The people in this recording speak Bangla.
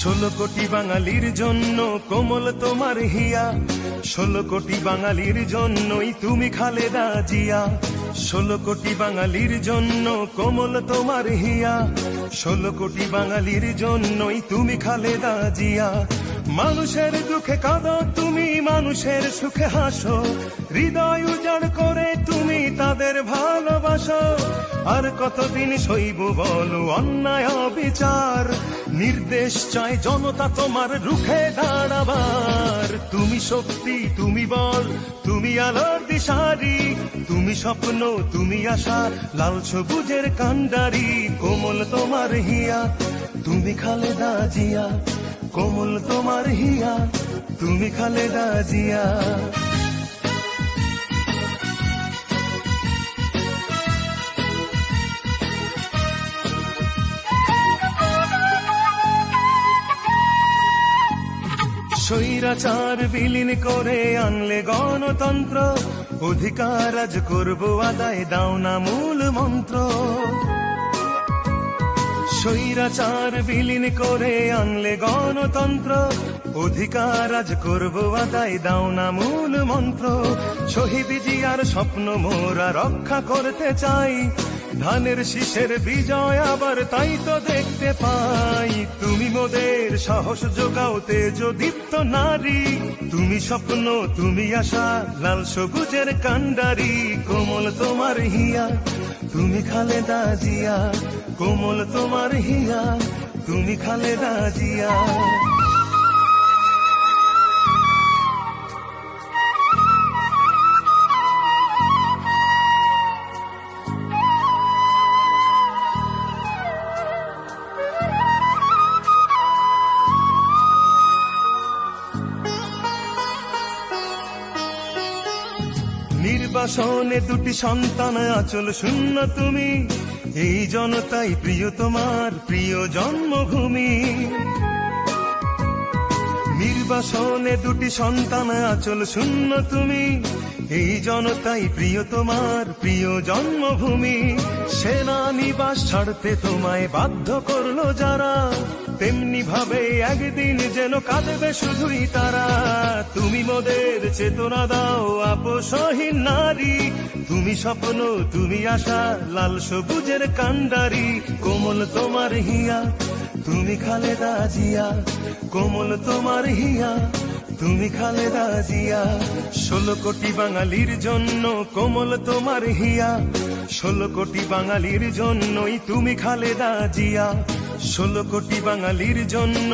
16 কোটি বাঙালির জন্য কোমল তোমার হিয়া, 16 কোটি বাঙালির জন্যই তুমি খালেদা জিয়া। 16 কোটি বাঙালির জন্য কোমল তোমার হিয়া, 16 কোটি বাঙালির জন্যই তুমি খালেদা জিয়া। মানুষের দুঃখে কাঁদো তুমি, মানুষের সুখে হাসো, হৃদয় উজাড় করে তুমি তাদের ভালোবাসো। আর কতদিন সইব বলো অন্যায় অবিচার, নির্দেশ চায় জনতা তোমার রুখে দাঁড়াবার। তুমি শক্তি, তুমি বল, তুমি আলোর দিশারি, তুমি স্বপ্ন, তুমি আশা, লাল সবুজের কান্ডারি। কোমল তোমার হিয়া, তুমি খালেদা জিয়া, কোমল তোমার হিয়া, তুমি খালেদা জিয়া। স্বৈরাচার বিলীন করে আনলে গণতন্ত্র, অধিকার আজ করবো আদায়, দাও না মূল মন্ত্র। স্বৈরাচার বিলীন করে আনলে গণতন্ত্র, অধিকার আজ করবো আদায়, দাও না মূল মন্ত্র। শহীদ জিয়ার স্বপ্ন মোরা রক্ষা করতে চাই, ধানের শীষের বিজয় আবার তাই তো দেখতে পাই। তুমি মোদের সাহস যোগাও, তেজ দীপ্ত নারী, তুমি স্বপ্ন, তুমি আশা, লাল সবুজের কান্ডারি। কোমল তোমার হিয়া, তুমি খালেদা জিয়া, কোমল তোমার হিয়া, তুমি খালেদা জিয়া। নির্বাসনে দুটি সন্তান আঁচল শূন্য তুমি, এই জনতাই প্রিয় তোমার প্রিয় জন্মভূমি। নির্বাসনে দুটি সন্তান আঁচল শূন্য তুমি, এই জনতাই প্রিয় তোমার প্রিয় জন্মভূমি। সেনানিবাস ছাড়তে তোমায় বাধ্য করলো যারা, তেমনি ভাবে একদিন যেন কাঁদবে শুধুই তারা। তুমি মোদের চেতনা দাও আপসহীন নারী, তুমি স্বপ্ন, তুমি আশা, লাল সবুজের কান্ডারি। কোমল তোমার হিয়া, তুমি খালেদা জিয়া, কোমল তোমার হিয়া, তুমি খালেদা জিয়া। 16 কোটি বাঙালির জন্য কোমল তোমার হিয়া, 16 কোটি বাঙালির জন্যই তুমি খালেদা জিয়া। 16 কোটি বাঙালির জন্য